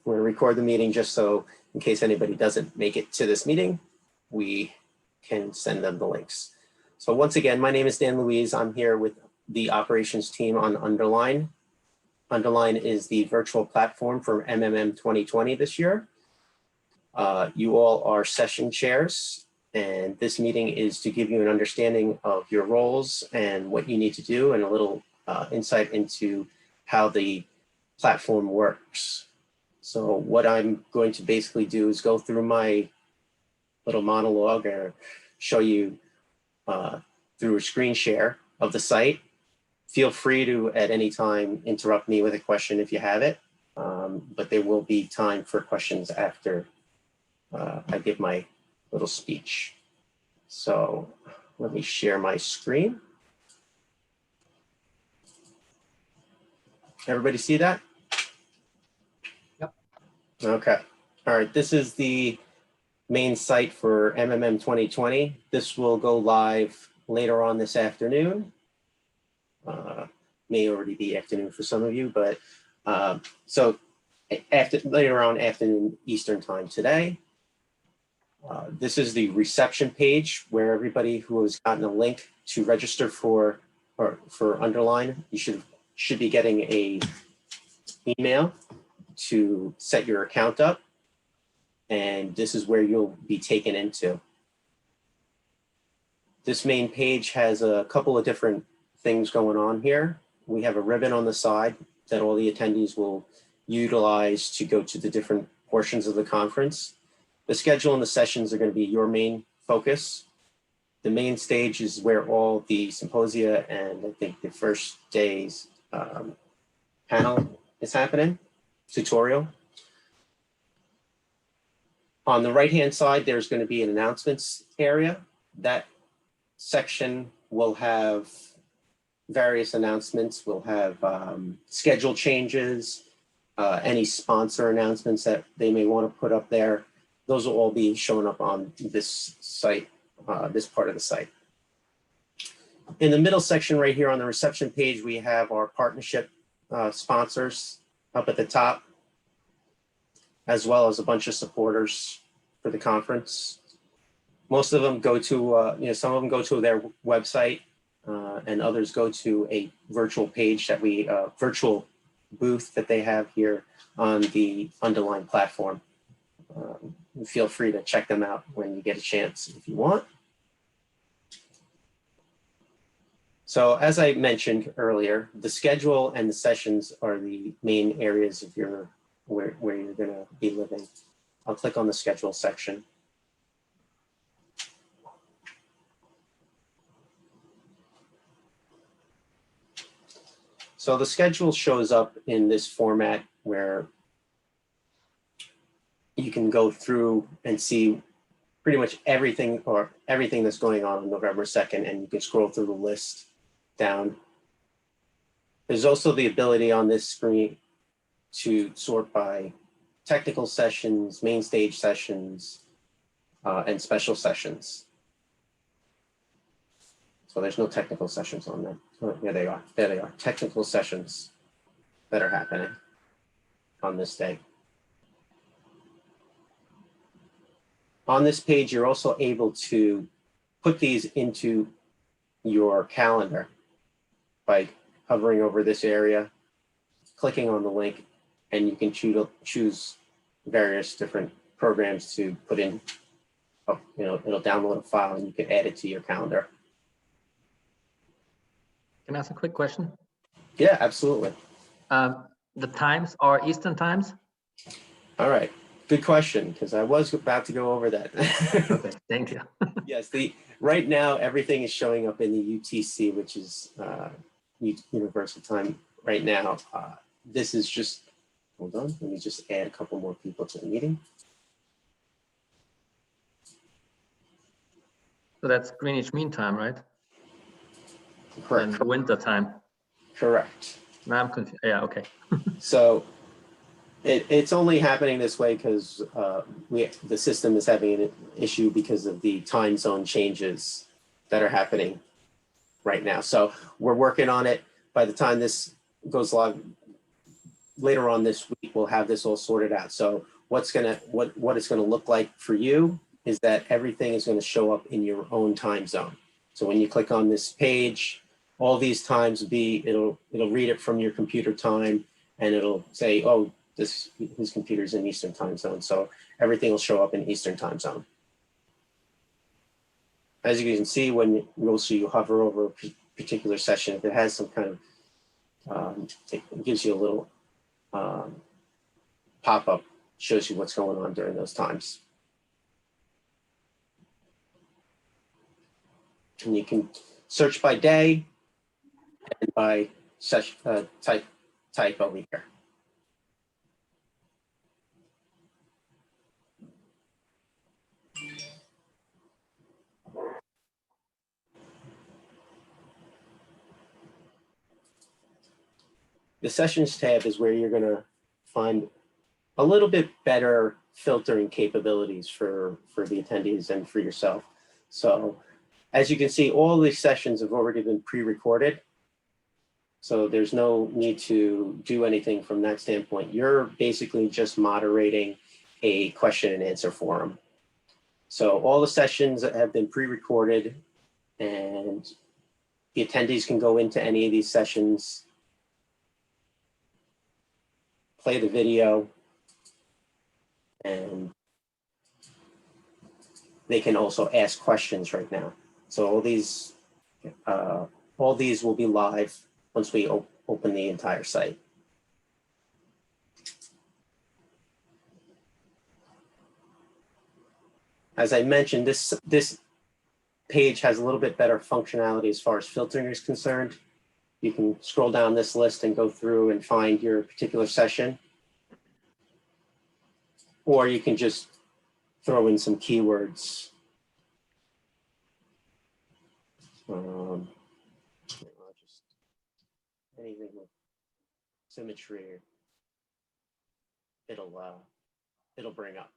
we're going to record the meeting just so in case anybody doesn't make it to this meeting, we can send them the links. So once again, my name is Dan Louise. I'm here with the operations team on Underline. Underline is the virtual platform for MMM 2020 this year. You all are session chairs, and this meeting is to give you an understanding of your roles and what you need to do and a little insight into how the platform works. So what I'm going to basically do is go through my little monologue or show you through a screen share of the site. Feel free to, at any time, interrupt me with a question if you have it, but there will be time for questions after I give my little speech. So let me share my screen. Everybody see that? Yep. Okay. All right. This is the main site for MMM 2020. This will go live later on this afternoon. May already be afternoon for some of you, but so later on afternoon Eastern time today. This is the reception page where everybody who has gotten a link to register for Underline, you should be getting a email to set your account up, and this is where you'll be taken into. This main page has a couple of different things going on here. We have a ribbon on the side that all the attendees will utilize to go to the different portions of the conference. The schedule and the sessions are going to be your main focus. The main stage is where all the symposia and I think the first day's panel is happening, tutorial. On the right-hand side, there's going to be an announcements area. That section will have various announcements. We'll have schedule changes, any sponsor announcements that they may want to put up there. Those will all be showing up on this site, this part of the site. In the middle section right here on the reception page, we have our partnership sponsors up at the top, as well as a bunch of supporters for the conference. Most of them go to, some of them go to their website, and others go to a virtual page that virtual booth that they have here on the Underline platform. Feel free to check them out when you get a chance if you want. So as I mentioned earlier, the schedule and the sessions are the main areas of where you're going to be living. I'll click on the schedule section. So the schedule shows up in this format where you can go through and see pretty much everything that's going on November 2nd, and you can scroll through the list down. There's also the ability on this screen to sort by technical sessions, main stage sessions, and special sessions. So there's no technical sessions on there. Oh, yeah, they are. There they are. Technical sessions that are happening on this day. On this page, you're also able to put these into your calendar by hovering over this area, clicking on the link, and you can choose various different programs to put in. Oh, it'll download a file and you can add it to your calendar. Can I ask a quick question? Yeah, absolutely. The times are Eastern times? All right. Good question, because I was about to go over that. Okay, thank you. Yes, right now everything is showing up in the UTC, which is Universal Time right now. This is just, hold on, let me just add a couple more people to the meeting. So that's Greenwich Mean Time, right? Correct. And winter time. Correct. Now I'm confused. Yeah, okay. So it's only happening this way because the system is having an issue because of the time zone changes that are happening right now. So we're working on it. By the time this goes live, later on this week, we'll have this all sorted out. So what it's gonna look like for you is that everything is gonna show up in your own time zone. So when you click on this page, all these times it'll read it from your computer time, and it'll say, oh, his computer's in Eastern time zone. So everything will show up in Eastern time zone. As you can see, when you hover over a particular session, if it has some kind of, it gives you a little pop-up, shows you what's going on during those times. And you can search by day and by session, type over here. The sessions tab is where you're going to find a little bit better filtering capabilities for the attendees and for yourself. So as you can see, all these sessions have already been pre-recorded. So there's no need to do anything from that standpoint. You're basically just moderating a question and answer forum. So all the sessions have been pre-recorded, and the attendees can go into any of these sessions, play the video, and they can also ask questions right now. So all these will be live once we open the entire site. As I mentioned, this page has a little bit better functionality as far as filtering is concerned. You can scroll down this list and go through and find your particular session. Or you can just throw in some keywords. Anything with symmetry, it'll bring up.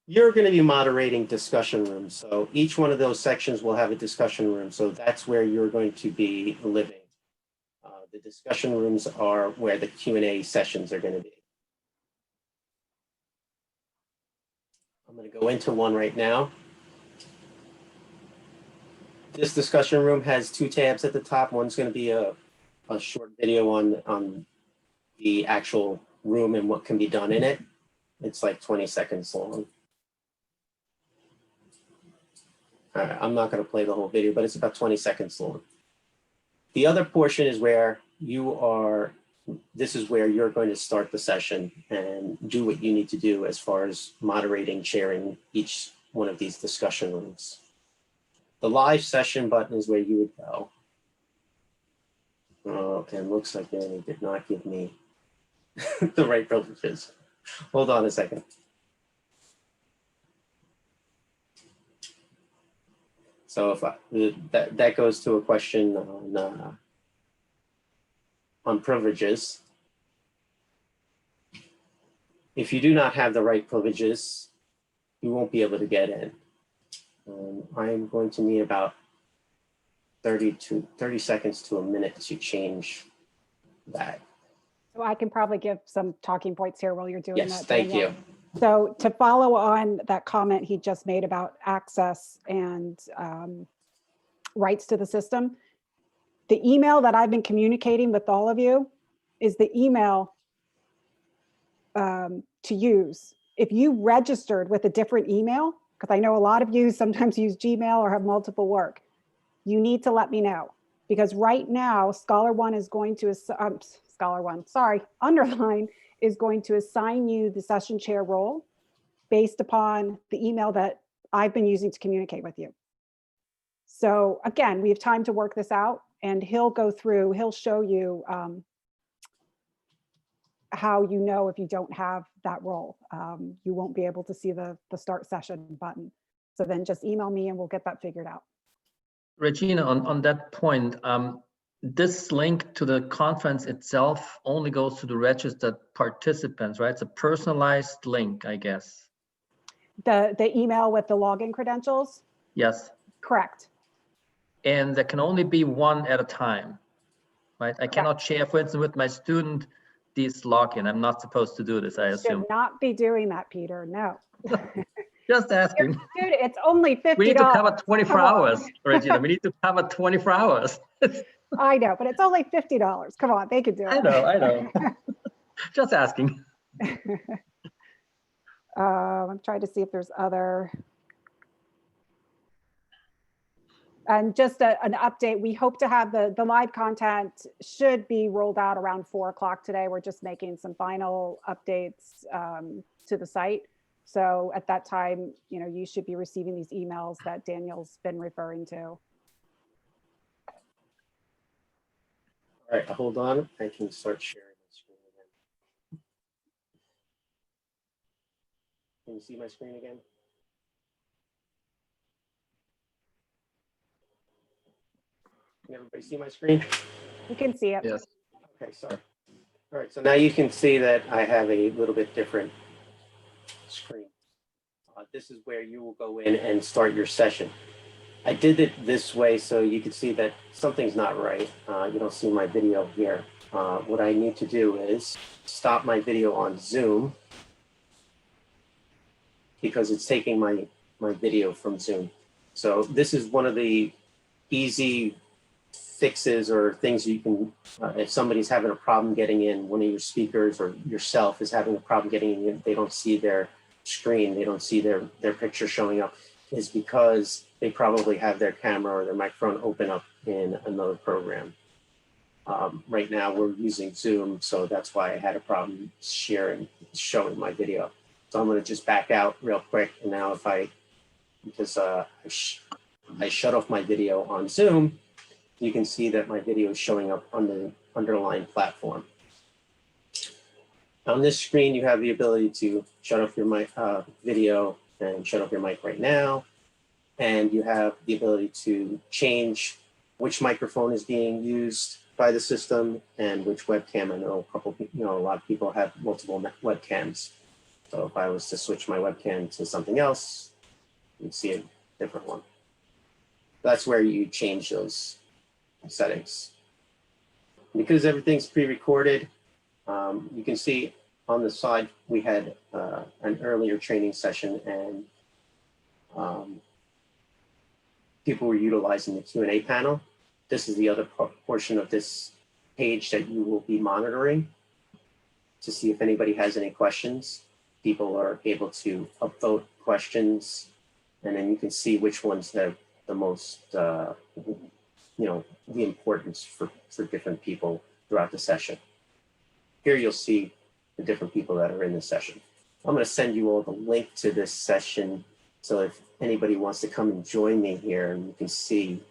You're going to be moderating discussion rooms. So each one of those sections will have a discussion room. So that's where you're going to be living. The discussion rooms are where the Q&A sessions are going to be. I'm going to go into one right now. This discussion room has two tabs at the top. One's going to be a short video on the actual room and what can be done in it. It's like 20 seconds long. All right, I'm not going to play the whole video, but it's about 20 seconds long. The other portion is where this is where you're going to start the session and do what you need to do as far as moderating, sharing each one of these discussion rooms. The live session button is where you would go. Oh, and looks like Danny did not give me the right privileges. Hold on a second. So if that goes to a question on privileges. If you do not have the right privileges, you won't be able to get in. I'm going to need about 30 seconds to a minute to change that. So I can probably give some talking points here while you're doing that. Yes, thank you. So to follow on that comment he just made about access and rights to the system, the email that I've been communicating with all of you is the email to use. If you registered with a different email, because I know a lot of you sometimes use Gmail or have multiple work, you need to let me know. Because right now, ScholarOne is going to, Underline is going to assign you the session chair role based upon the email that I've been using to communicate with you. So again, we have time to work this out, and he'll go through, he'll show you how you know if you don't have that role. You won't be able to see the start session button. So then just email me and we'll get that figured out. Regina, on that point, this link to the conference itself only goes to the registered participants, right? It's a personalized link, I guess. The email with the login credentials? Yes. Correct. and there can only be one at a time, right? I cannot share, for instance, with my student this login. I'm not supposed to do this, I assume. Should not be doing that, Peter. No. Just asking. Dude, it's only $50. We need to cover 24 Come on. hours, Regina. We need to cover 24 hours. I know, but it's only $50. Come on, they could do it. I know. Just asking. I'm trying to see if there's other. And just an update, we hope to have the live content should be rolled out around 4 o'clock today. We're just making some final updates to the site. So at that time, you should be receiving these emails that Daniel's been referring to. All right, hold on. I can start sharing my screen again. Can you see my screen again? Can everybody see my screen? You can see it. Yes. Okay, sorry. All right, so now you can see that I have a little bit different screen. This is where you will go in and start your session. I did it this way so you can see that something's not right. You don't see my video here. What I need to do is stop my video on Zoom because it's taking my video from Zoom. So this is one of the easy fixes or things you can, if somebody's having a problem getting in, one of your speakers or yourself is having a problem getting in, they don't see their screen, they don't see their picture showing up, is because they probably have their camera or their microphone open up in another program. Right now we're using Zoom, so that's why I had a problem showing my video. So I'm going to just back out real quick, and now if because I shut off my video on Zoom, you can see that my video is showing up on the underlying platform. On this screen, you have the ability to shut off your mic, video and shut off your mic right now. And you have the ability to change which microphone is being used by the system and which webcam. I know a lot of people have multiple webcams. So if I was to switch my webcam to something else, you'd see a different one. That's where you change those settings. Because everything's pre-recorded, you can see on the side we had an earlier training session, and people were utilizing the Q&A panel. This is the other portion of this page that you will be monitoring to see if anybody has any questions. People are able to upvote questions, and then you can see which ones have the most the importance for different people throughout the session. Here you'll see the different people that are in the session. I'm going to send you all the link to this session, so if anybody wants to come and join me here and you can see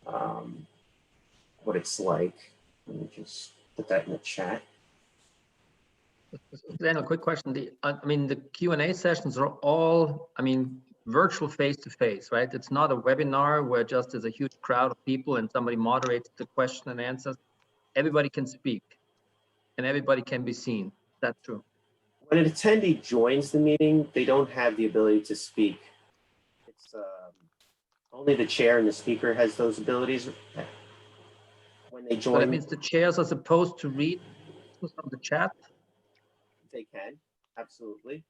what it's like. Let me just put that in the chat. Daniel, quick question. The Q&A sessions are all, virtual face-to-face, right? It's not a webinar where just there's a huge crowd of people and somebody moderates the question and answers. Everybody can speak and everybody can be seen. That's true. When an attendee joins the meeting, they don't have the ability to speak. It's only the chair and the speaker has those abilities. When they join, So that means the chairs are supposed to read from the chat? they can, absolutely.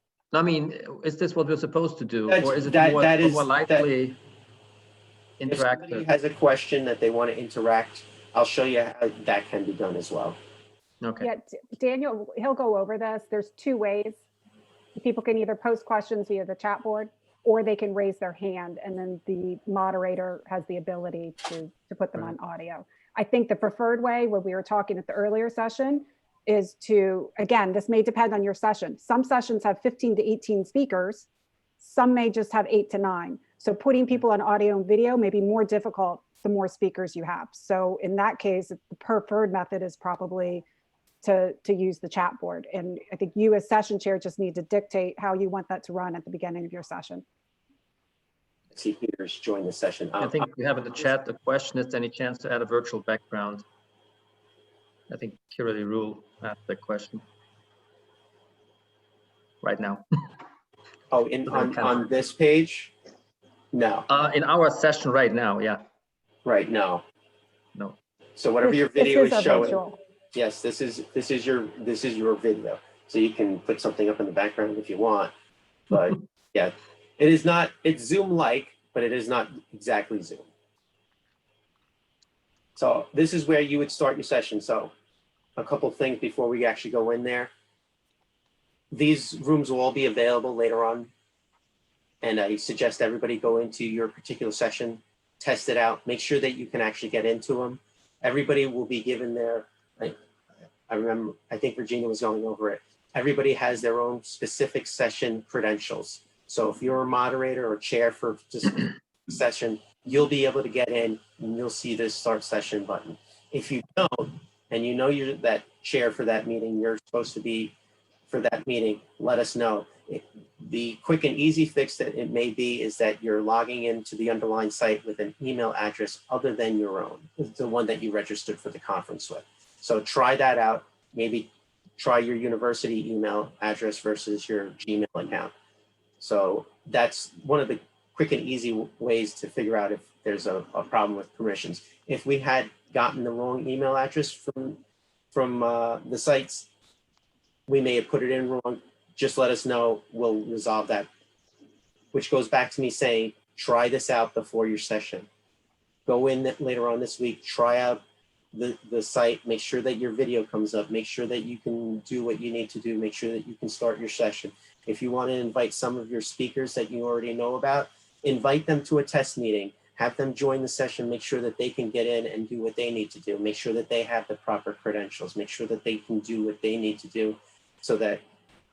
Is this what we're supposed to do? That's- or is it that- more, that is- more likely If somebody interactive? has a question that they want to interact, I'll show you how that can be done as well. Okay. Yeah, Daniel, he'll go over this. There's two ways. People can either post questions via the chat board, or they can raise their hand, and then the moderator has the ability to put them on audio. I think the preferred way, when we were talking at the earlier session, is to, again, this may depend on your session. Some sessions have 15 to 18 speakers. Some may just have 8 to 9. So putting people on audio and video may be more difficult the more speakers you have. So in that case, the preferred method is probably to use the chat board. And I think you as session chair just need to dictate how you want that to run at the beginning of your session. I see Peter's joined the session. I think we have in the chat the question, is there any chance to add a virtual background? I think Kirali Rule asked that question right now. On this page? No. In our session right now, yeah. Right, no. No. So whatever your This video is our showing, virtual. yes, this is your video. So you can put something up in the background if you want. But yeah, it's Zoom-like, but it is not exactly Zoom. So this is where you would start your session. So a couple things before we actually go in there. These rooms will all be available later on. And I suggest everybody go into your particular session, test it out, make sure that you can actually get into them. Everybody will be given their, I remember, I think Virginia was going over it. Everybody has their own specific session credentials. So if you're a moderator or chair for just session, you'll be able to get in and you'll see this start session button. If you don't, and you know you're that chair for that meeting, you're supposed to be for that meeting, let us know. The quick and easy fix that it may be is that you're logging into the underlying site with an email address other than your own, the one that you registered for the conference with. So try that out. Maybe try your university email address versus your Gmail account. So that's one of the quick and easy ways to figure out if there's a problem with permissions. If we had gotten the wrong email address from the sites, we may have put it in wrong. Just let us know, we'll resolve that. Which goes back to me saying, try this out before your session. Go in later on this week, try out the site, make sure that your video comes up, make sure that you can do what you need to do, make sure that you can start your session. If you want to invite some of your speakers that you already know about, invite them to a test meeting, have them join the session, make sure that they can get in and do what they need to do, make sure that they have the proper credentials, make sure that they can do what they need to do so that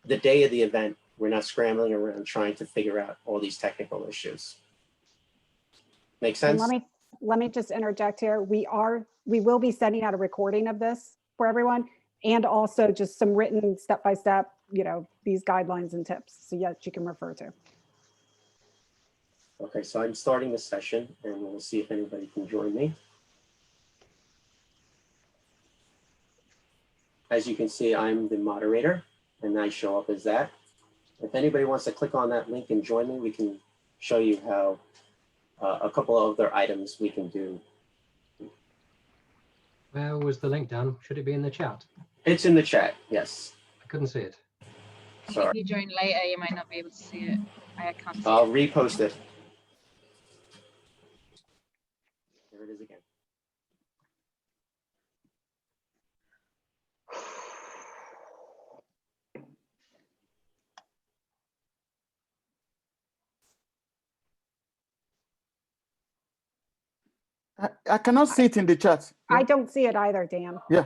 the day of the event, we're not scrambling around trying to figure out all these technical issues. Make And sense? let me just interject here. We will be sending out a recording of this for everyone and also just some written step-by-step, these guidelines and tips. So yes, you can refer to. Okay, so I'm starting the session and we'll see if anybody can join me. As you can see, I'm the moderator and I show up as that. If anybody wants to click on that link and join me, we can show you how a couple of other items we can do. Where was the link, Dan? Should it be in the chat? It's in the chat, yes. I couldn't see it. Sorry. If you join later, you might not be able to see it. I can't see I'll it. repost it. There it is again. I cannot see it in the chat. I don't see it either, Dan. Yeah.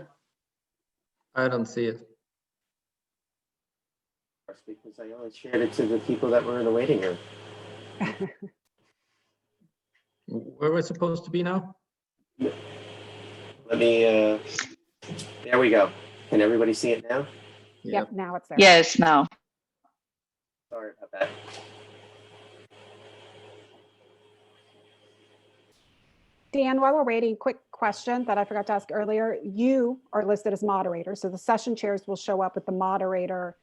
I don't see it. Because I only shared it to the people that were in the waiting room. Where we're supposed to be now? Let me, there we go. Can everybody see it now? Yep, now it's there. Yes, now. Sorry about that. Dan, while we're waiting, quick question that I forgot to ask earlier. You are listed as moderator, so the session chairs will show up with the moderator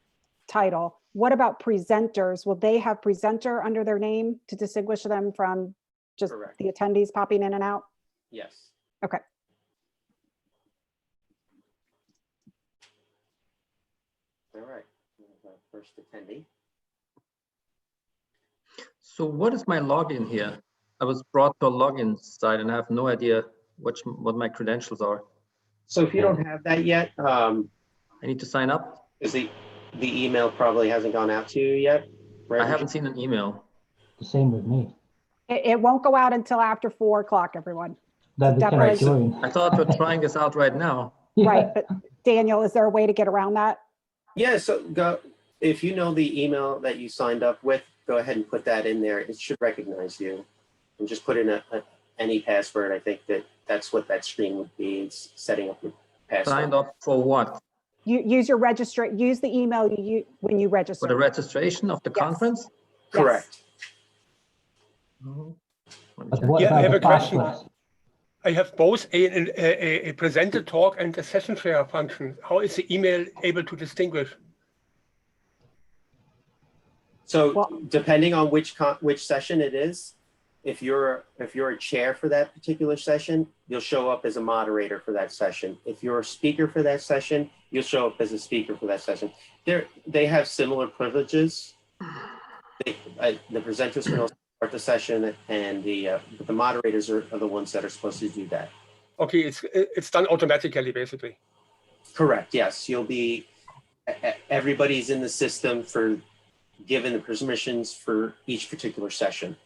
title. What about presenters? Will they have presenter under their name to distinguish them from just Correct. the attendees popping in and out? Yes. Okay. All right. First attendee. So what is my login here? I was brought to a login site and I have no idea what my credentials are. So if you don't have that yet, I need to sign up. is the email probably hasn't gone out to you yet, right? I haven't seen an email. The same with me. It won't go out until after 4 o'clock, everyone. That we Definitely. cannot join. I thought we're trying this out right now. Yeah. Right, but Daniel, is there a way to get around that? Yeah, so go, if you know the email that you signed up with, go ahead and put that in there. It should recognize you. And just put in any password. I think that's what that screen would be. It's setting up your password. Signed up for what? You use use the email you when you register. For the registration of the Yes. conference? Correct. Mhm. But what Yeah, I about have the a question. passwords? I have both a presenter talk and a session share function. How is the email able to distinguish? So Well- depending on which session it is, if you're a chair for that particular session, you'll show up as a moderator for that session. If you're a speaker for that session, you'll show up as a speaker for that session. They have similar privileges. The presenters can also start the session, and the moderators are the ones that are supposed to do that. Okay, it's done automatically, basically. Correct. Yes, everybody's in the system for given the permissions for each particular session.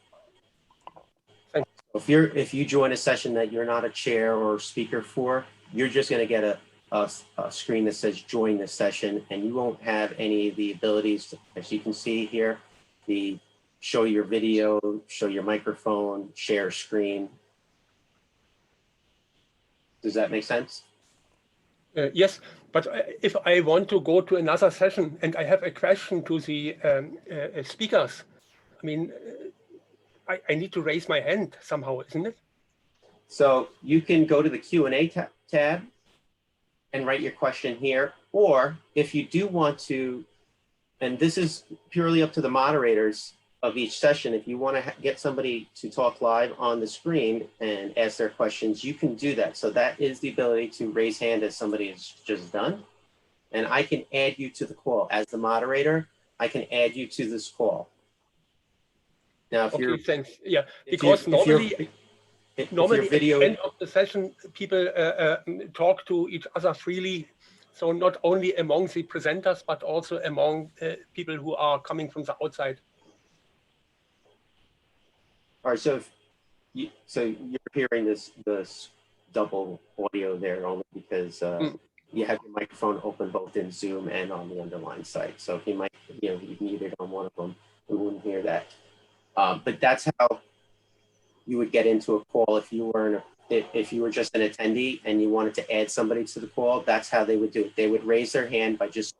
If you join a session that you're not a chair or speaker for, you're just going to get a screen that says join this session, and you won't have any of the abilities to, as you can see here, the show your video, show your microphone, share screen. Does that make sense? Yes, but if I want to go to another session and I have a question to the speakers, I mean, I need to raise my hand somehow, isn't it? So you can go to the Q&A tab and write your question here, or if you do want to, and this is purely up to the moderators of each session, if you want to get somebody to talk live on the screen and ask their questions, you can do that. So that is the ability to raise hand as somebody has just done. And I can add you to the call. As the moderator, I can add you to this call. Now, if you're, Thanks. Yeah, if because you- normally your video, at the end of the session, people talk to each other freely. So not only among the presenters, but also among people who are coming from the outside. all right, so you're hearing this double audio there only because you have your microphone open both in Zoom and on the underlying site. So if you you muted on one of them, we wouldn't hear that. But that's how you would get into a call if you were just an attendee and you wanted to add somebody to the call. That's how they would do it. They would raise their hand by just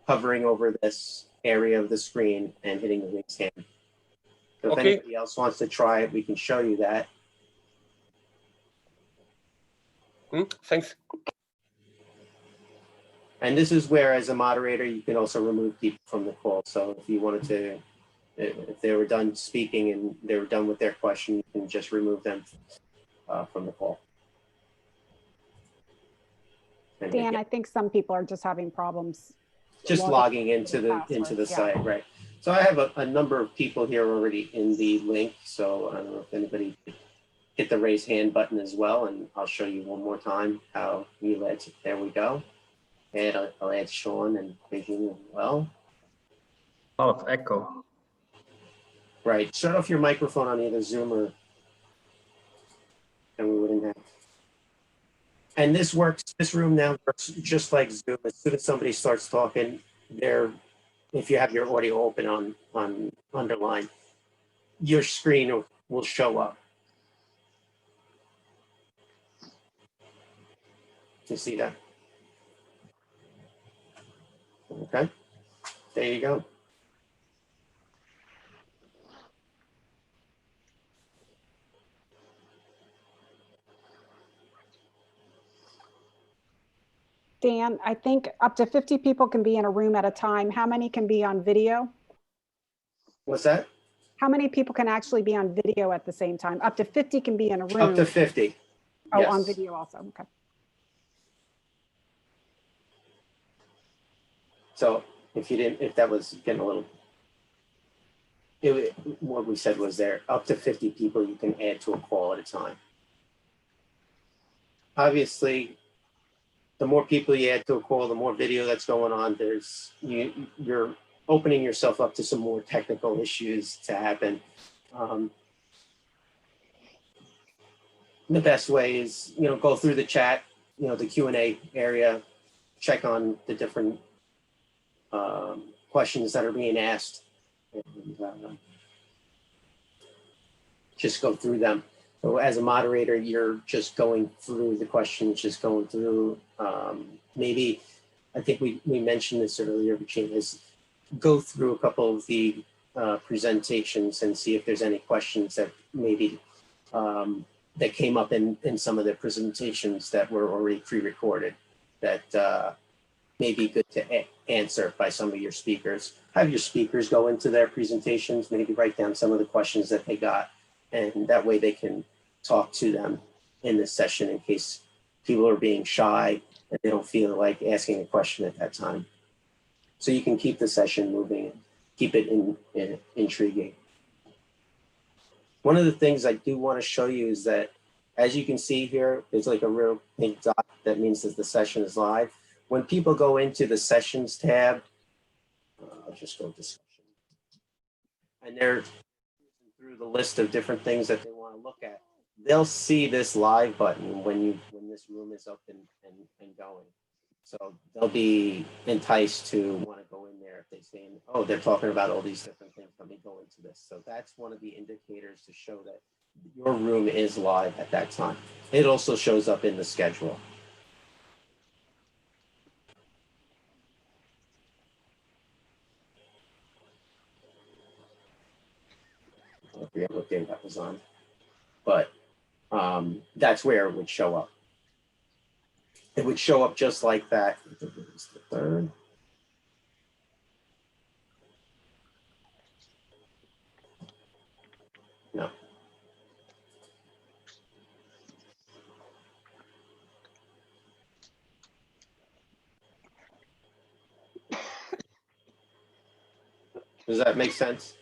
hovering over this area of the screen and hitting the raise hand. So if anybody else wants to try it, we can show you that. Thanks. And this is where, as a moderator, you can also remove people from the call. So if you wanted to, if they were done speaking and they were done with their question, you can just remove them from the call. And Dan, I think some people are just having problems. just logging into the password, yeah. site, right? So I have a number of people here already in the link. So I don't know if anybody hit the raise hand button as well, and I'll show you one more time how you add. There we go. And I'll add Sean and Beijing as well. A lot of echo. Right. Shut off your microphone on either Zoom or, and we wouldn't have. And this room now works just like Zoom. As soon as somebody starts talking, if you have your audio open on underline, your screen will show up. You see that? Okay, there you go. Dan, I think up to 50 people can be in a room at a time. How many can be on video? What's that? How many people can actually be on video at the same time? Up to 50 can be in a room. Up to 50. Oh, yes. on video also, okay. So if that was getting a little, what we said was there, up to 50 people you can add to a call at a time. Obviously, the more people you add to a call, the more video that's going on, you're opening yourself up to some more technical issues to happen. The best way is, go through the chat, the Q&A area, check on the different questions that are being asked, and just go through them. So as a moderator, you're just going through the questions, just going through, maybe, I think we mentioned this earlier, Virginia, is go through a couple of the presentations and see if there's any questions that maybe that came up in some of the presentations that were already pre-recorded that may be good to answer by some of your speakers. Have your speakers go into their presentations, maybe write down some of the questions that they got and that way they can talk to them in this session in case people are being shy and they don't feel like asking a question at that time. So you can keep the session moving, keep it intriguing. One of the things I do want to show you is that, as you can see here, there's like a real pink dot that means that the session is live. When people go into the sessions tab, I'll just go discussion, and they're through the list of different things that they want to look at, they'll see this live button when this room is up and going. So they'll be enticed to want to go in there if they say, oh, they're talking about all these different things. Let me go into this. So that's one of the indicators to show that your room is live at that time. It also shows up in the schedule. I forget what day that was on, but that's where it would show up. It would show up just like that. I think it was the 3rd. No. Does that make sense?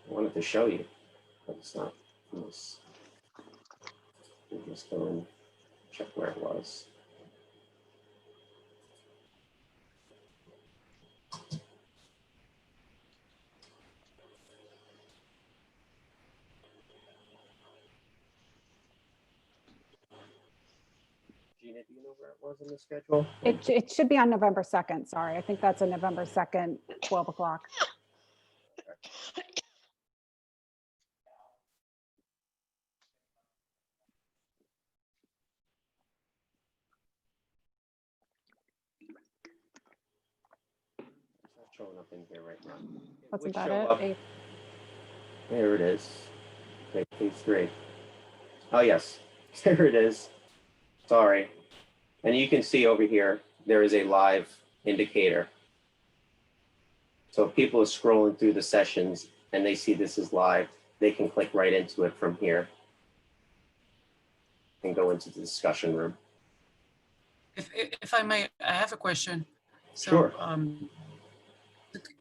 I wanted to show you, but it's not. Let's just go and check where it was. Gina, do you know where it was in the schedule? It should be on November 2nd. Sorry, I think that's a November 2nd, 12 o'clock. It's not showing up in here right now. Wasn't would that show it? up- There it is. Okay, page 3. Oh, yes. There it is. Sorry. And you can see over here, there is a live indicator. So if people are scrolling through the sessions and they see this is live, they can click right into it from here and go into the discussion room. If I may, I have a question. So, Sure.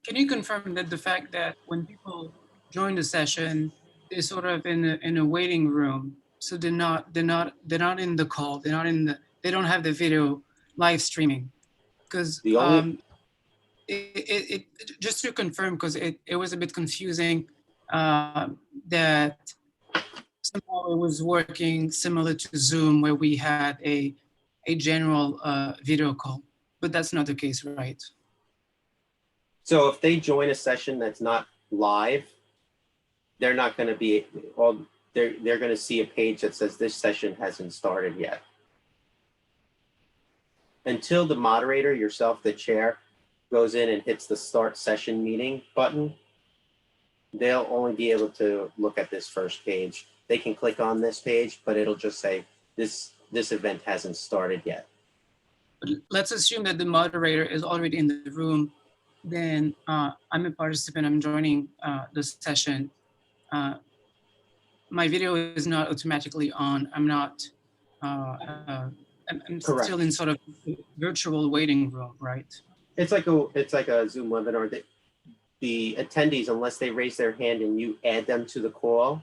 Can you confirm that the fact that when people join the session, they're sort of in a waiting room, so they're not in the call, they don't have the video live streaming, because The only- just to confirm, because it was a bit confusing that somehow it was working similar to Zoom, where we had a general video call, but that's not the case, right? So if they join a session that's not live, they're not going to be they're going to see a page that says this session hasn't started yet. Until the moderator, yourself, the chair, goes in and hits the start session meeting button, they'll only be able to look at this first page. They can click on this page, but it'll just say this event hasn't started yet. But let's assume that the moderator is already in the room. Then I'm a participant, I'm joining the session. My video is not automatically on. I'm not, I'm Correct. still in sort of virtual waiting room, right? It's like a Zoom webinar. The attendees, unless they raise their hand and you add them to the call,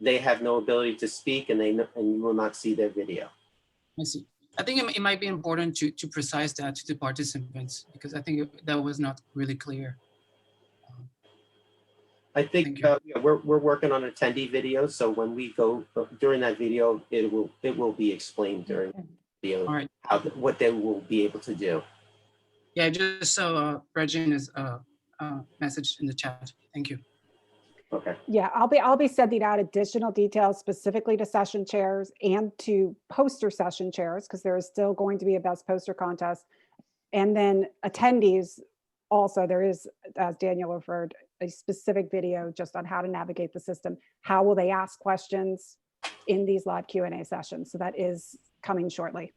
they have no ability to speak, and you will not see their video. I see. I think it might be important to precise that to the participants, because I think that was not really clear. I think yeah, we're working on attendee video, so when we go during that video, it will be explained during the video. All right. What they will be able to do. Yeah, I just saw Regina's message in the chat. Thank you. Okay. Yeah, I'll be sending out additional details specifically to session chairs and to poster session chairs, because there is still going to be a best poster contest. And then attendees also, there is, as Daniel referred, a specific video just on how to navigate the system. How will they ask questions in these live Q&A sessions? So that is coming shortly.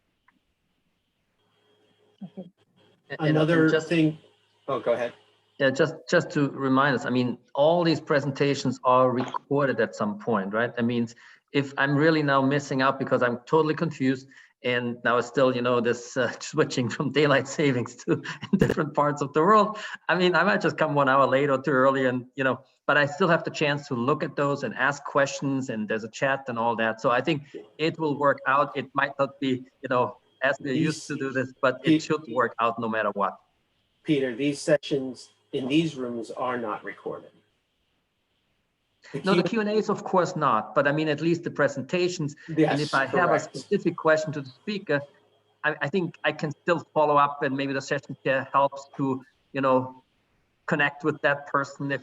Another thing. Oh, go ahead. Yeah, just to remind us, I mean, all these presentations are recorded at some point, right? That means if I'm really now missing out because I'm totally confused and now it's still, you know, this switching from daylight savings to different parts of the world. I mean, I might just come 1 hour late or too early and, you know, but I still have the chance to look at those and ask questions and there's a chat and all that. So I think it will work out. It might not be, you know, as we're used to do this, but it should work out no matter what. Peter, these sessions in these rooms are not recorded. No, the Q&As, of course not, but I mean, at least the presentations. Yes, and if I have a specific question to the speaker, I think I can still follow up and maybe the session chair helps to, you know, connect with that person if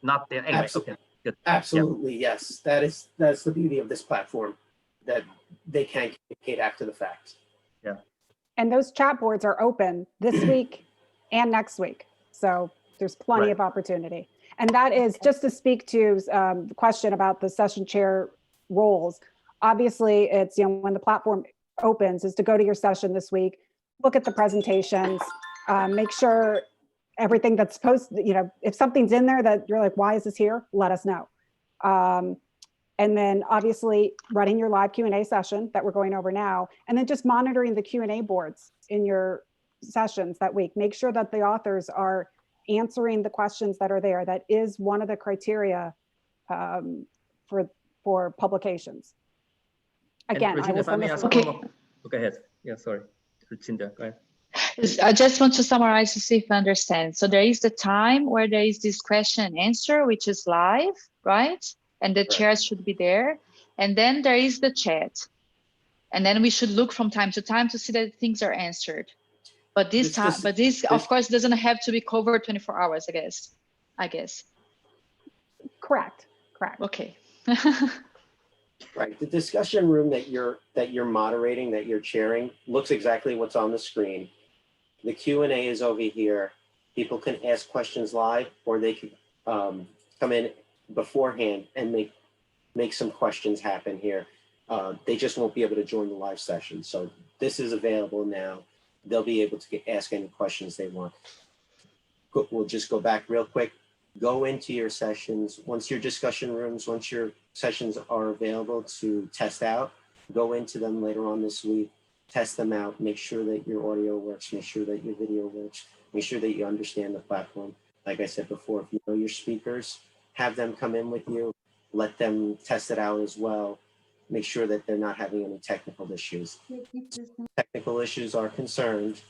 not there. Anyway, Absolutely. Okay, good. Absolutely, yes. That's the beauty of this platform, that they can communicate after the fact. And those chat boards are open this week and next week. So there's plenty Right. of opportunity. And that is just to speak to the question about the session chair roles. Obviously, it's, you know, when the platform opens is to go to your session this week, look at the presentations, make sure everything that's supposed, you know, if something's in there that you're like, why is this here? Let us know. And then obviously running your live Q&A session that we're going over now, and then just monitoring the Q&A boards in your sessions that week. Make sure that the authors are answering the questions that are there. That is one of the criteria for publications. And Again, I Regina, will if I send may this ask along. one more. Go ahead. Yeah, sorry. Cindy, go ahead. I just want to summarize to see if I understand. So there is the time where there is this question and answer, which is live, right? And the chairs should be there. And then there is the chat. And then we should look from time to time to see that things are answered. But this of course doesn't have to be covered 24 hours, I guess. Correct. Okay. Right. The discussion room that you're moderating, that you're chairing, looks exactly what's on the screen. The Q&A is over here. People can ask questions live, or they can come in beforehand and make some questions happen here. They just won't be able to join the live session. So this is available now. They'll be able to ask any questions they want. We'll just go back real quick. Go into your sessions. Once your discussion rooms, once your sessions are available to test out, go into them later on this week, test them out, make sure that your audio works, make sure that your video works, make sure that you understand the platform. Like I said before, if you know your speakers, have them come in with you, let them test it out as well. Make sure that they're not having any technical issues. Technical issues are concerned.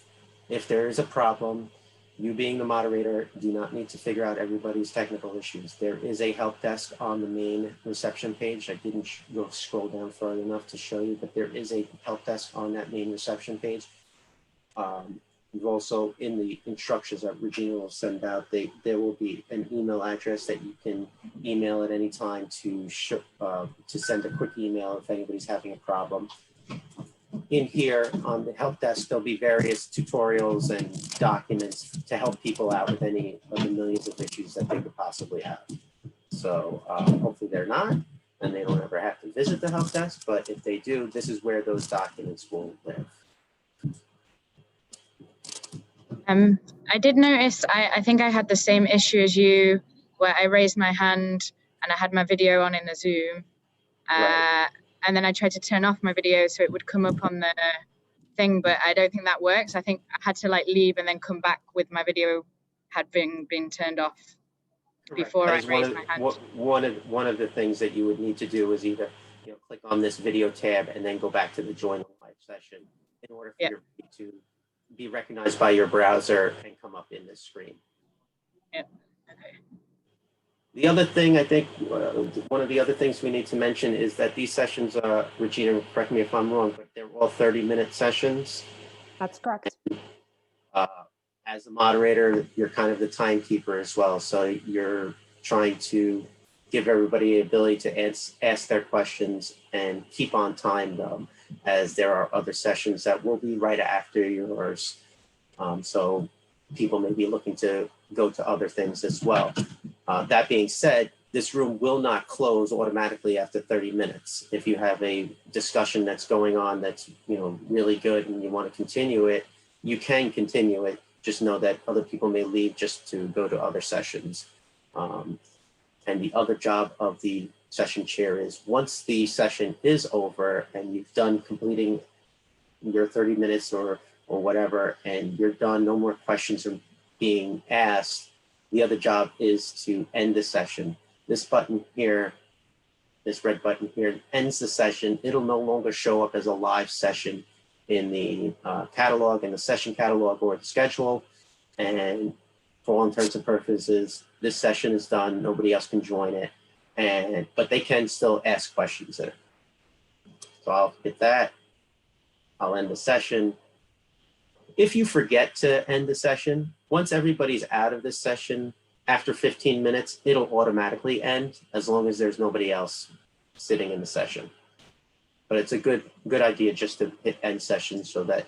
If there is a problem, you being the moderator do not need to figure out everybody's technical issues. There is a help desk on the main reception page. I didn't go scroll down far enough to show you, but there is a help desk on that main reception page. You've also, in the instructions that Regina will send out, there will be an email address that you can email at any time to send a quick email if anybody's having a problem. In here on the help desk, there'll be various tutorials and documents to help people out with any of the millions of issues that they could possibly have. So hopefully they're not, and they don't ever have to visit the help desk, but if they do, this is where those documents will live. I did notice, I think I had the same issue as you, where I raised my hand and I had my video on in the Zoom. Right. And then I tried to turn off my video so it would come up on the thing, but I don't think that works. I think I had to like leave and then come back with my video had been turned off before I raised my hand. One of the things that you would need to do is either click on this video tab and then go back to the join live session in order for your video to be recognized by your browser and come up in this screen. Yep. Okay. The other thing, I think, one of the other things we need to mention is that these sessions, Regina, correct me if I'm wrong, but they're all 30-minute sessions. That's correct. As a moderator, you're kind of the timekeeper as well. So you're trying to give everybody the ability to ask their questions and keep on time, though, as there are other sessions that will be right after yours. So people may be looking to go to other things as well. That being said, this room will not close automatically after 30 minutes. If you have a discussion that's going on that's really good and you want to continue it, you can continue it. just know that other people may leave just to go to other sessions. And the other job of the session chair is once the session is over and you've done completing your 30 minutes or whatever, and you're done, no more questions are being asked, the other job is to end the session. This button here, this red button here, ends the session. It'll no longer show up as a live session in the catalog, in the session catalog or the schedule. And for all intents and purposes, this session is done. Nobody else can join it, but they can still ask questions in it. So I'll hit that. I'll end the session. If you forget to end the session, once everybody's out of this session, after 15 minutes, it'll automatically end as long as there's nobody else sitting in the session. But it's a good idea just to hit end session so that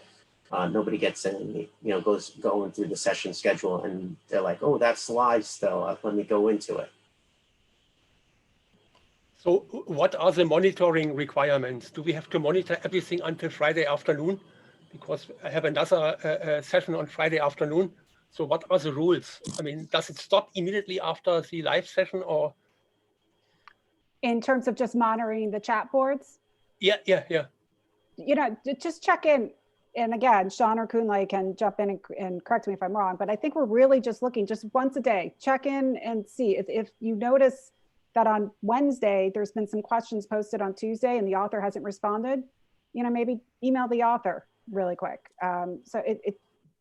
nobody gets in, going through the session schedule and they're like, oh, that's live still. Let me go into it. So what are the monitoring requirements? Do we have to monitor everything until Friday afternoon? Because I have another session on Friday afternoon. So what are the rules? I mean, does it stop immediately after the live session or? In terms of just monitoring the chat boards? Yeah. Just check in. And again, Sean or Kunle can jump in and correct me if I'm wrong, but I think we're really just looking just once a day, check in and see if you notice that on Wednesday, there's been some questions posted on Tuesday and the author hasn't responded, maybe email the author really quick. So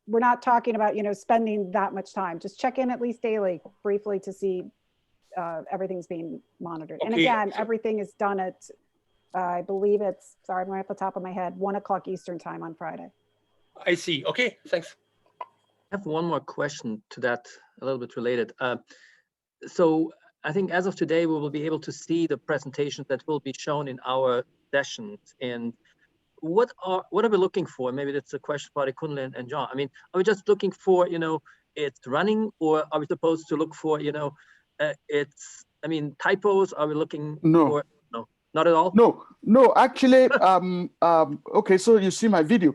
we're not talking about, spending that much time. Just check in at least daily, briefly to see everything's being monitored. Okay. And again, everything is done at, I believe it's, sorry, I'm right off the top of my head, 1 o'clock Eastern time on Friday. I see. Okay, thanks. I have one more question to that, a little bit related. So I think as of today, we will be able to see the presentations that will be shown in our sessions. And what are we looking for? Maybe that's a question for Kunle and John. I mean, are we just looking for, it's running, or are we supposed to look for, typos? Are we looking for? No, not at all? No, actually, okay, so you see my video.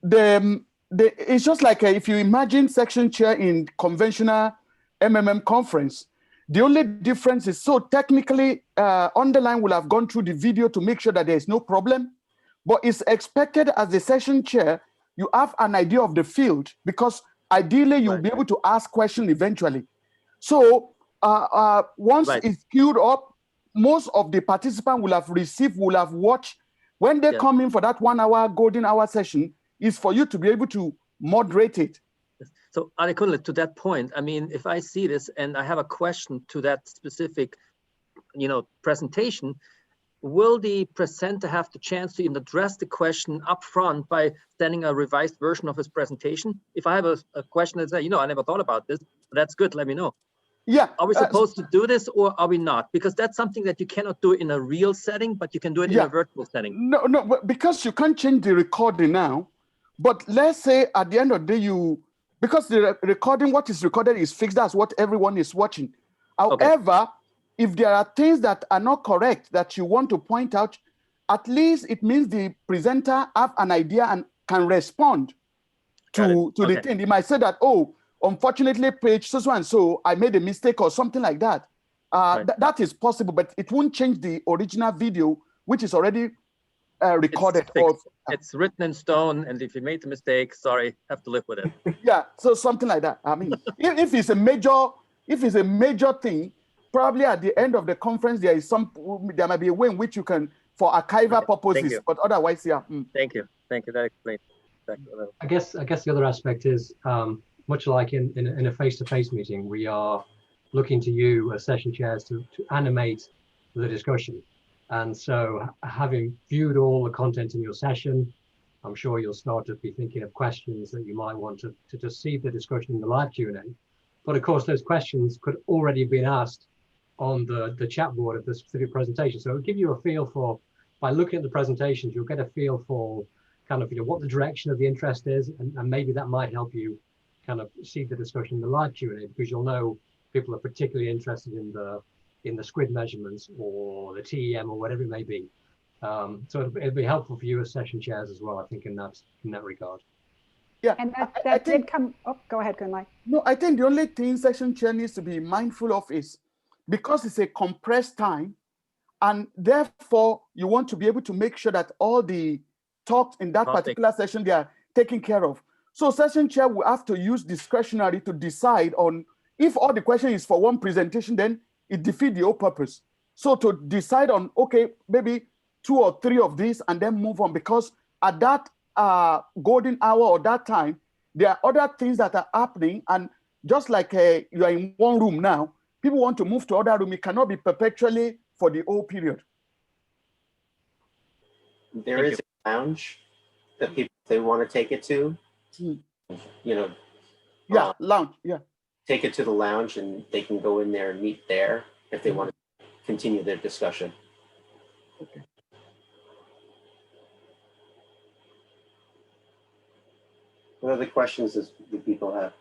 It's just like if you imagine section chair in conventional MMM conference, the only difference is, so technically, Underline will have gone through the video to make sure that there is no problem, but it's expected as the session chair, you have an idea of the field, because ideally you'll be able to ask questions eventually. So once it's queued up, most of the participants will have watched. When they come in for that 1 hour golden hour session, is for you to be able to moderate it. So Kunle, to that point, I mean, if I see this and I have a question to that specific, presentation, will the presenter have the chance to even address the question up front by sending a revised version of his presentation? If I have a question that says, I never thought about this, that's good, let me know. Yeah. Are we supposed to do this or are we not? Because that's something that you cannot do in a real setting, but you can do it in a virtual setting. No, but because you can't change the recording now. But let's say at the end of the day, because the recording, what is recorded is fixed, that's what everyone is watching. However, if there are things that are not correct that you want to point out, at least it means the presenter have an idea and can respond to the thing. They might say that, oh, unfortunately, page so and so, I made a mistake or something like that. That is possible, but it won't change the original video, which is already recorded. It's written in stone, and if you made the mistake, sorry, have to live with it. Yeah, so something like that. I mean, if it's a major thing, probably at the end of the conference, there might be a way in which you can, for archival purposes, but otherwise, Thank you. That explains. I guess the other aspect is, much like in a face-to-face meeting, we are looking to you as session chairs to animate the discussion. And so having viewed all the content in your session, I'm sure you'll start to be thinking of questions that you might want to just see the discussion in the live Q&A. But of course, those questions could already have been asked on the chat board of the specific presentation. So it'll give you a feel for, by looking at the presentations, you'll get a feel for kind of, what the direction of the interest is, and maybe that might help you kind of see the discussion in the live Q&A, because you'll know people are particularly interested in the squid measurements or the TEM or whatever it may be. So it'll be helpful for you as session chairs as well, I think, in that regard. Yeah. And I that think, did come, oh, go ahead, Kunlai. no, I think the only thing session chair needs to be mindful of is because it's a compressed time, and therefore you want to be able to make sure that all the talks in that Topic. particular session, they are taken care of. So session chair will have to use discretionary to decide on if all the question is for one presentation, then it defeats the whole purpose. So to decide on, okay, maybe 2 or 3 of these and then move on, because at that golden hour or that time, there are other things that are happening. And just like you are in one room now, people want to move to other room. It cannot be perpetually for the whole period. There Thank is a lounge that people, if they want to take it to, Hmm. you know, Yeah, lounge, yeah. take it to the lounge and they can go in there and meet there if they want to continue their discussion. Okay. What other questions do people have?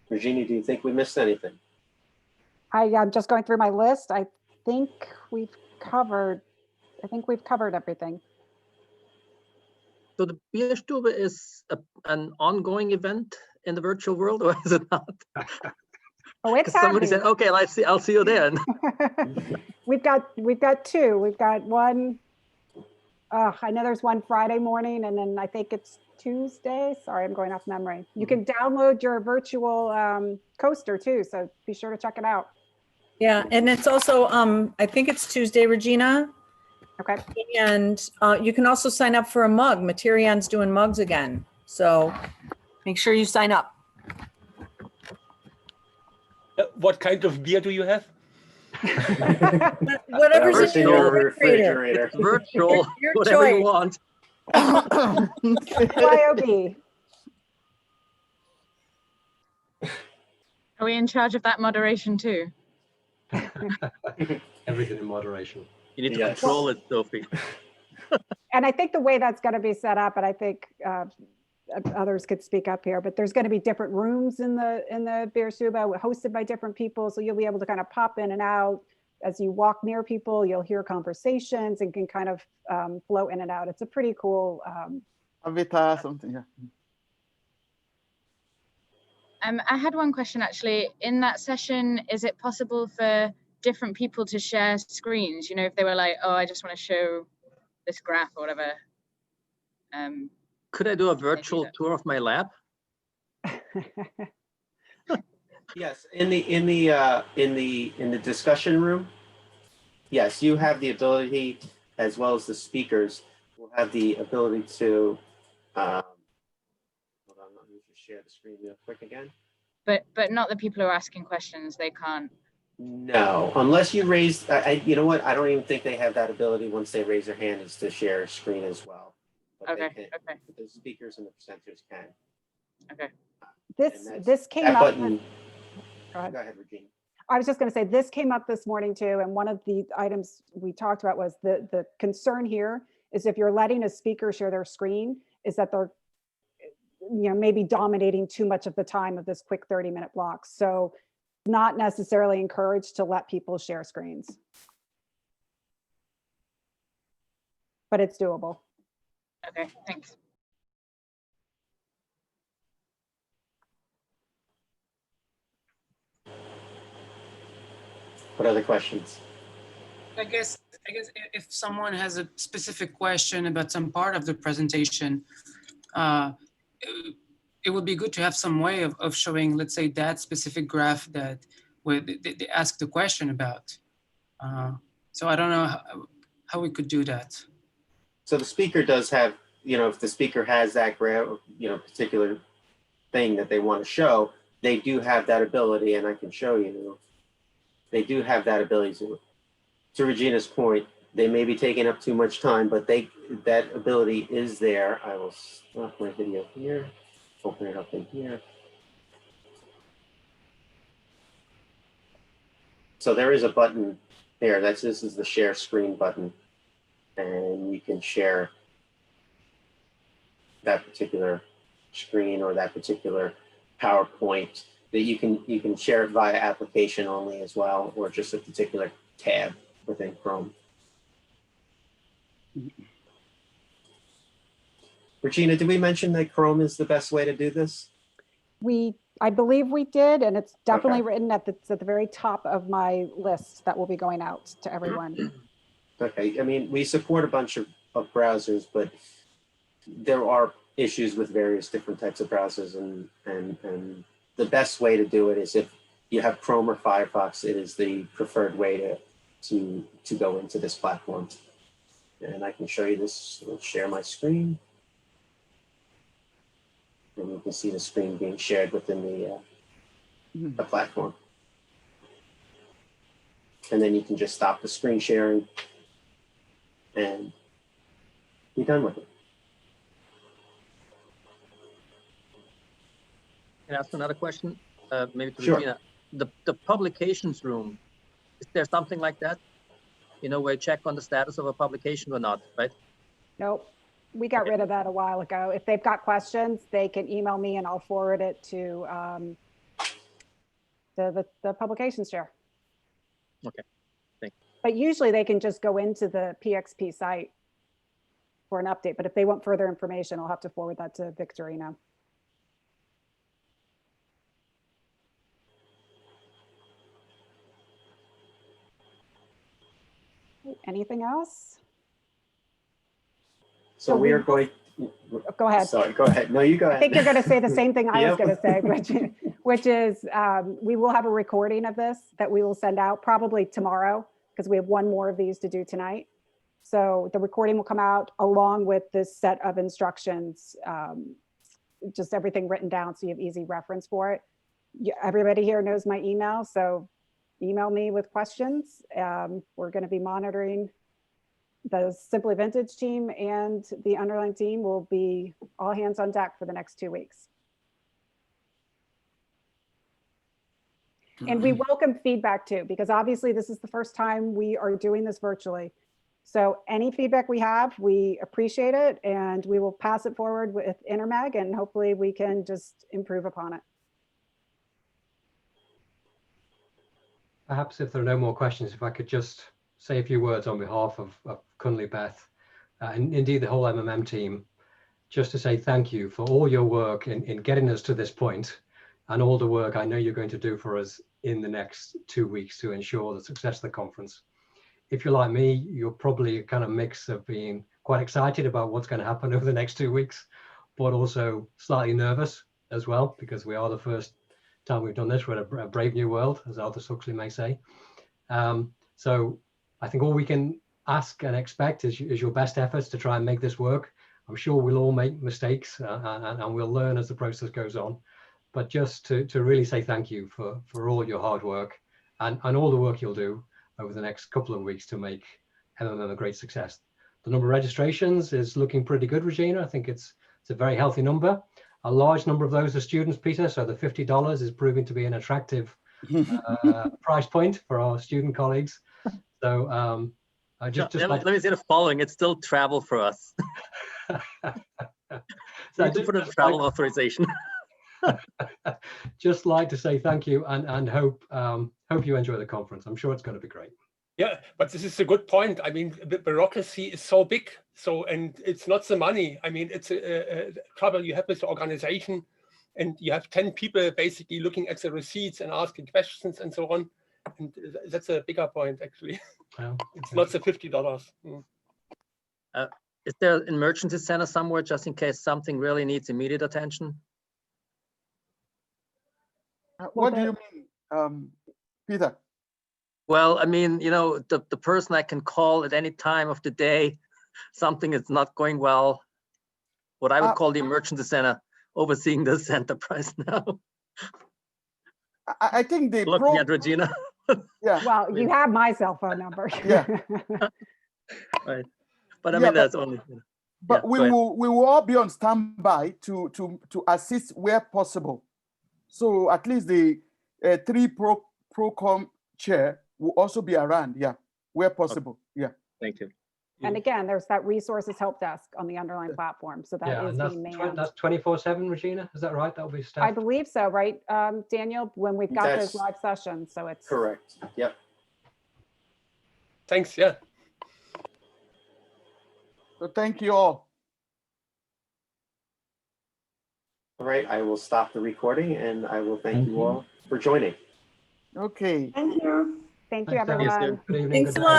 Virginia, do you think we missed anything? I'm just going through my list. I think we've covered everything. So the Bierstube is an ongoing event in the virtual world, or is it not? Oh, it's Somebody happening. said, okay, I'll see you then. We've got 2. We've got one, I know there's one Friday morning, and then I think it's Tuesday. Sorry, I'm going off memory. You can download your virtual coaster too, so be sure to check it out. Yeah, and it's also, I think it's Tuesday, Regina. Okay. And you can also sign up for a mug. Materion's doing mugs again. So make sure you sign up. What kind of beer do you have? Whatever's Whatever's in in your your refrigerator. refrigerator. It's virtual, Your whatever you choice. want. BYOB. Are we in charge of that moderation too? Everything in moderation. You need to Yes. control it, Sophie. And I think the way that's going to be set up, and I think others could speak up here, but there's going to be different rooms in the Bierstube hosted by different people. So you'll be able to kind of pop in and out as you walk near people. You'll hear conversations and can kind of flow in and out. It's a pretty cool. Avatar, something, yeah. I had one question actually. In that session, is it possible for different people to share screens? You know, if they were like, oh, I just want to show this graph or whatever. Could I do a virtual tour of my lab? Yes, in the discussion room. Yes, you have the ability, as well as the speakers will have the ability to. Hold on, let me just share the screen real quick again. But not the people who are asking questions. They can't. No, unless you raise. You know what? I don't even think they have that ability once they raise their hand is to share a screen as well. But they Okay. can, Okay. the speakers and the presenters can. Okay. This came That up. button. Go ahead. Go ahead, Regina. I was just going to say, this came up this morning too. And one of the items we talked about was the concern here is if you're letting a speaker share their screen, is that they're, maybe dominating too much of the time of this quick 30-minute block. So not necessarily encouraged to let people share screens. But it's doable. Okay. Thanks. What other questions? I guess if someone has a specific question about some part of the presentation, it would be good to have some way of showing, let's say, that specific graph that where they ask the question about. So I don't know how we could do that. So the speaker does have, if the speaker has that particular thing that they want to show, they do have that ability, and I can show you. They do have that ability to Regina's point, they may be taking up too much time, but that ability is there. I will stop my video here, open it up in here. So there is a button there. This is the share screen button, and you can share that particular screen or that particular PowerPoint. that you can share it via application only as well, or just a particular tab within Chrome. Regina, did we mention that Chrome is the best way to do this? I believe we did, and it's definitely Okay. written at the very top of my list that will be going out to everyone. Okay, I mean, we support a bunch of browsers, but there are issues with various different types of browsers, and the best way to do it is if you have Chrome or Firefox, it is the preferred way to go into this platform. And I can show you this. Let's share my screen. And you can see the screen being shared within the platform. And then you can just stop the screen sharing and be done with it. Can I ask another question? Maybe to Sure. Regina. The publications room, is there something like that? You know, where you check on the status of a publication or not, right? Nope, we got rid of that a while ago. If they've got questions, they can email me and I'll forward it to the publications chair. Okay, thanks. But usually they can just go into the PXP site for an update. But if they want further information, I'll have to forward that to Victorino. Anything else? So we are going. Go ahead. Sorry, go ahead. No, you go I ahead. think you're going to say the same thing I was Yep. going to say, which is we will have a recording of this that we will send out probably tomorrow because we have one more of these to do tonight. So the recording will come out along with this set of instructions, just everything written down so you have easy reference for it. Everybody here knows my email, so email me with questions. We're going to be monitoring. The Simply Vintage team and the Underline team will be all hands on deck for the next 2 weeks. And we welcome feedback too, because obviously this is the first time we are doing this virtually. So any feedback we have, we appreciate it, and we will pass it forward with Intermag, and hopefully we can just improve upon it. Perhaps if there are no more questions, if I could just say a few words on behalf of Kunle Beth and indeed the whole MMM team, just to say thank you for all your work in getting us to this point and all the work I know you're going to do for us in the next 2 weeks to ensure the success of the conference. If you're like me, you're probably a kind of mix of being quite excited about what's going to happen over the next 2 weeks, but also slightly nervous as well, because we are the first time we've done this. We're in a brave new world, as Aldous Huxley may say. So I think all we can ask and expect is your best efforts to try and make this work. I'm sure we'll all make mistakes and we'll learn as the process goes on. But just to really say thank you for all your hard work and all the work you'll do over the next couple of weeks to make MMM a great success. The number of registrations is looking pretty good, Regina. I think it's a very healthy number. A large number of those are students, Peter, so the $50 is proving to be an attractive price point for our student colleagues. So I just let like me say the following. It's still travel for us. So I need to put a travel authorization. just like to say thank you and hope you enjoy the conference. I'm sure it's going to be great. Yeah, but this is a good point. I mean, the bureaucracy is so big. So, and it's not the money. I mean, it's a trouble you have with the organization, and you have 10 people basically looking at the receipts and asking questions and so on. And that's a bigger point, actually. Well, It's not the $50. Is there an emergency center somewhere just in case something really needs immediate attention? What do you mean, Peter? Well, I mean, you know, the person I can call at any time of the day, something is not going well, what I would call the emergency center overseeing this enterprise now. I think the Looking at Regina. Yeah. Well, you have my cell phone number. Yeah. Right. But I mean, that's only. But yeah, we will all be on standby to assist where possible. So at least the 3 Procom chair will also be around, yeah, where possible. Yeah. Thank you. And again, there's that resources help desk on the underlying platform. So that Yeah, is and being that's manned. that's 24/7, Regina. Is that right? That'll be I staff. believe so, right, Daniel, when we've got That's those live sessions. So it's Correct. Yep. Thanks. Yeah. So thank you all. All right, I will stop the recording and I will thank Thank you you. all for joining. Okay. Thank you, Thanks, Daniel. everyone. Good evening. Thanks good a day. lot.